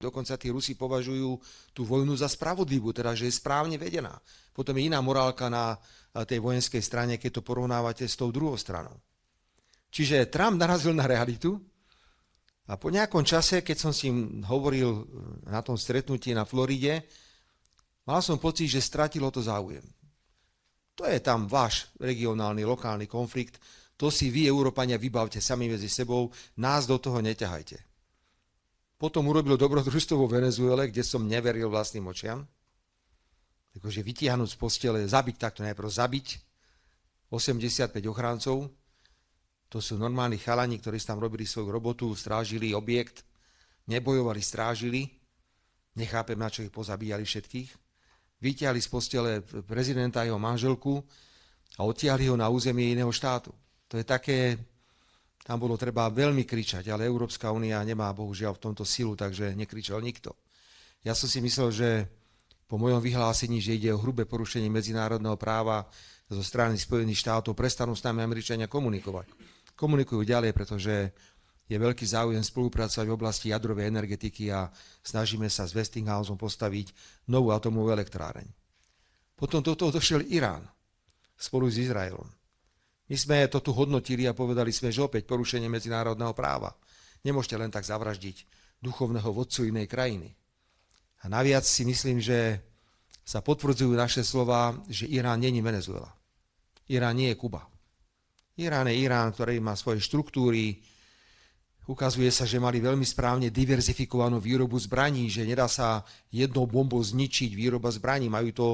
Dokonca tí Rusi považujú tú vojnu za spravodlivú, teda že je správne vedená. Potom je iná morálka na tej vojenskej strane, keď to porovnávate s tou druhou stranou. Čiže Trump narazil na realitu a po nejakom čase, keď som s ním hovoril na tom stretnutí na Floride, mal som pocit, že stratilo to záujem. To je tam váš regionálny, lokálny konflikt, to si vy, Európania, vybavte sami medzi sebou, nás do toho neťahajte. Potom urobil dobrodružstvo vo Venezuele, kde som neveril vlastným očiam. Takže vytiahnuť z postele, zabiť takto najprv, zabiť 85 ochráncov, to sú normálni chalani, ktorí tam robili svoju robotu, strážili objekt, nebojovali, strážili, nechápem, na čo ich pozabíjali všetkých. Vytiahli z postele prezidenta a jeho manželku a odtiahli ho na územie iného štátu. To je také, tam bolo treba veľmi kričať, ale Európska únia nemá bohužiaľ v tomto silu, takže nekričal nikto. Ja som si myslel, že po mojom vyhlásení, že ide o hrubé porušenie medzinárodného práva zo strany Spojených štátov, prestanú s nami Američania komunikovať. Komunikujú ďalej, pretože je veľký záujem spolupracovať v oblasti jadrovej energetiky a snažíme sa s Westinghouseom postaviť novú atomovú elektráreň. Potom do toho došiel Irán spolu s Izraelom. My sme to tu hodnotili a povedali sme, že opäť porušenie medzinárodného práva. Nemôžete len tak zavraždiť duchovného vodcu inej krajiny. A naviac si myslím, že sa potvrdzujú naše slova, že Irán není Venezuela. Irán nie je Kuba. Irán je Irán, ktorý má svoje štruktúry. Ukazuje sa, že mali veľmi správne diverzifikovanú výrobu zbraní, že nedá sa jednou bombou zničiť výroba zbraní. Majú to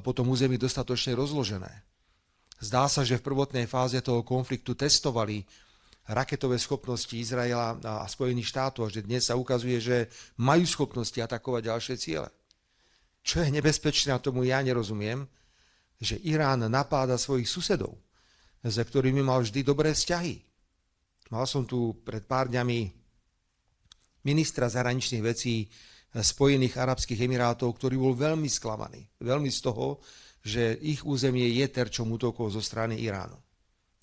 po tom území dostatočne rozložené. Zdá sa, že v prvotnej fáze toho konfliktu testovali raketové schopnosti Izraela a Spojených štátov, a že dnes sa ukazuje, že majú schopnosti atakovať ďalšie ciele. Čo je nebezpečné, a tomu ja nerozumiem, že Irán napáda svojich susedov, s ktorými mal vždy dobré vzťahy. Mal som tu pred pár dňami ministra zahraničných vecí Spojených arabských emirátov, ktorý bol veľmi sklamaný. Veľmi z toho, že ich územie je terčom útokov zo strany Iránu.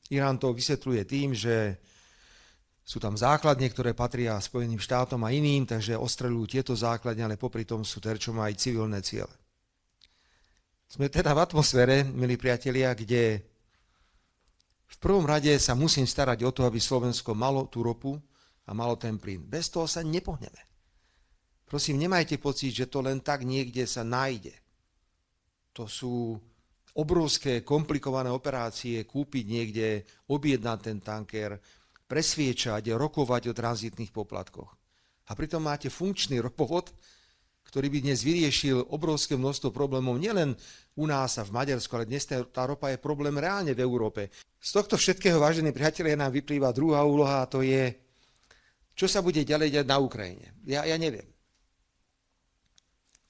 Irán to vysvetľuje tým, že sú tam základne, ktoré patria Spojeným štátom a iným, takže ostreľujú tieto základne, ale popri tom sú terčom aj civilné ciele. Sme teda v atmosfére, milí priatelia, kde v prvom rade sa musím starať o to, aby Slovensko malo tú ropu a malo ten plyn. Bez toho sa nepohneme. Prosím, nemajte pocit, že to len tak niekde sa nájde. To sú obrovské, komplikované operácie, kúpiť niekde, objednať ten tanker, presviečať, rokovať o tranzitných poplatkoch. A pritom máte funkčný ropovod, ktorý by dnes vyriešil obrovské množstvo problémov nielen u nás a v Maďarsku, ale dnes tá ropa je problém reálne v Európe. Z tohto všetkého, vážení priatelia, nám vyplýva druhá úloha, a to je, čo sa bude ďalej diať na Ukrajine. Ja neviem.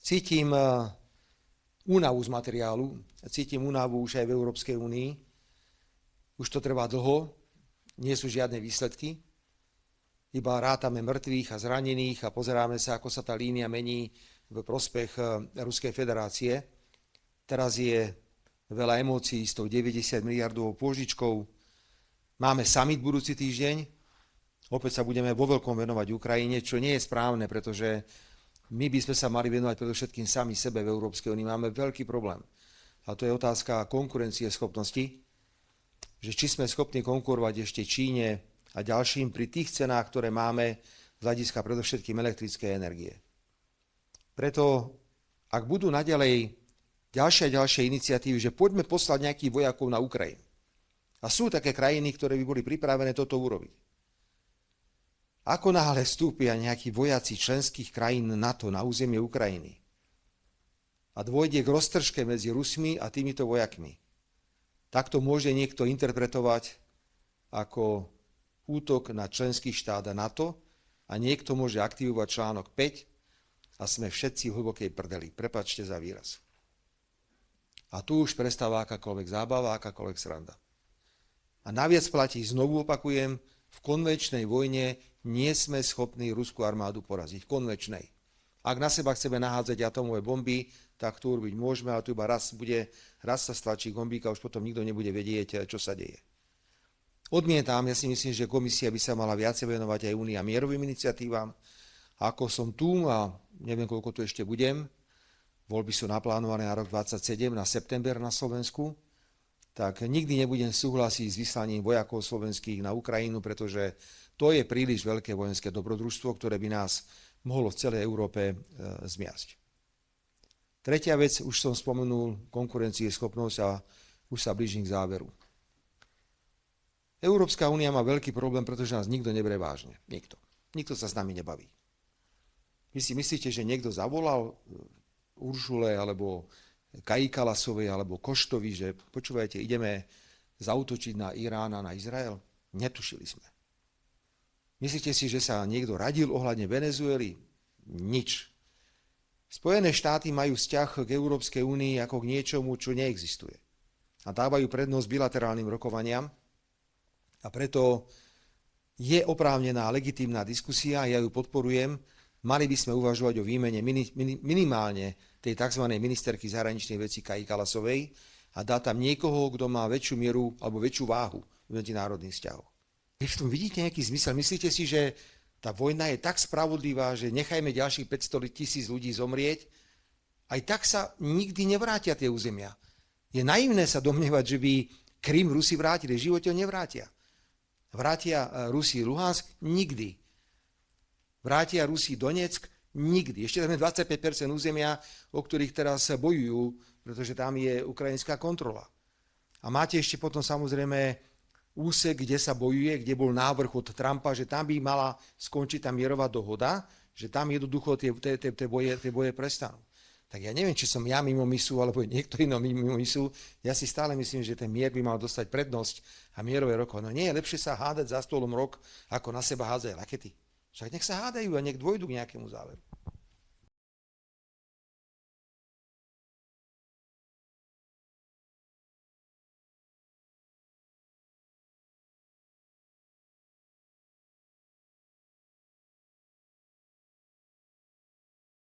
Cítim únavu z materiálu, cítim únavu už aj v Európskej únii. Už to trvá dlho, nie sú žiadne výsledky, iba rátame mŕtvych a zranených a pozeráme sa, ako sa tá línia mení v prospech Ruskej federácie. Teraz je veľa emócií s tou 90 miliardovou pôžičkou. Máme summit budúci týždeň, opäť sa budeme vo veľkom venovať Ukrajine, čo nie je správne, pretože my by sme sa mali venovať predovšetkým sami sebe v Európskej únii. Máme veľký problém. A to je otázka konkurencie schopnosti, že či sme schopní konkurovať ešte Číne a ďalším pri tých cenách, ktoré máme z hľadiska predovšetkým elektrickej energie. Preto, ak budú naďalej ďalšie a ďalšie iniciatívy, že poďme poslať nejakých vojakov na Ukrajinu. A sú také krajiny, ktoré by boli pripravené toto urobiť. Ako náhle vstúpia nejakí vojaci členských krajín NATO na územie Ukrajiny a dôjde k roztržke medzi Rusmi a týmito vojakmi, tak to môže niekto interpretovať ako útok na členský štát a NATO a niekto môže aktivovať článok 5 a sme všetci v hlbokej prdeli. Prepáčte za výraz. A tu už prestáva akákoľvek zábava, akákoľvek sranda. A naviac platí, znovu opakujem, v konvenčnej vojne nie sme schopní ruskú armádu poraziť. Konvenčnej. Ak na seba chceme nahádzať atomové bomby, tak to urobiť môžeme, ale tu iba raz sa stlačí gombík a už potom nikto nebude vedieť, čo sa deje. Odmietam, ja si myslím, že komisia by sa mala viacej venovať aj únia mierovým iniciatívam ako som tu a neviem, koľko tu ešte budem, voľby sú naplánované na rok 27, na september na Slovensku, tak nikdy nebudem súhlasiť s vyslaním vojakov slovenských na Ukrajinu, pretože to je príliš veľké vojenské dobrodružstvo, ktoré by nás mohlo v celej Európe zmiasť. Tretia vec, už som spomenul, konkurencieschopnosť a už sa blížim k záveru. Európska únia má veľký problém, pretože nás nikto neberie vážne. Nikto. Nikto sa s nami nebaví. Vy si myslíte, že niekto zavolal Uršule alebo Kaji Kalasovej alebo Koštovi, že počúvajte, ideme zaútočiť na Irán a na Izrael? Netušili sme. Myslíte si, že sa niekto radil ohľadne Venezuely? Nič. Spojené štáty majú vzťah k Európskej únii ako k niečomu, čo neexistuje. A dávajú prednosť bilaterálnym rokovaniam a preto je oprávnená legitímna diskusia, ja ju podporujem. Mali by sme uvažovať o výmene minimálne tej tzv. Ministerky zahraničnej veci Kaji Kalasovej a dá tam niekoho, kto má väčšiu mieru alebo väčšiu váhu v medzinárodných vzťahoch. Vy v tom vidíte nejaký zmysel? Myslíte si, že tá vojna je tak spravodlivá, že nechajme ďalších 500 000 ľudí zomrieť? Aj tak sa nikdy nevrátia tie územia. Je naivné sa domnievať, že by Krym Rusi vrátili. V živote ho nevrátia. Vrátia Rusi Luhansk? Nikdy. Vrátia Rusi Donetsk? Nikdy. Ešte tam je 25% územia, o ktorých teraz bojujú, pretože tam je ukrajinská kontrola. A máte ešte potom samozrejme úsek, kde sa bojuje, kde bol návrh od Trumpa, že tam by mala skončiť tá mierová dohoda, že tam jednoducho tie boje prestanú. Tak ja neviem, či som ja mimo misu, alebo niekto iný mimo misu. Ja si stále myslím, že ten mier by mal dostať prednosť a mierové rokovanie. No nie je lepšie sa hádať za stolom rok, ako na seba hádzajú rakety. Však nech sa hádajú a nech dôjdu k nejakému záveru.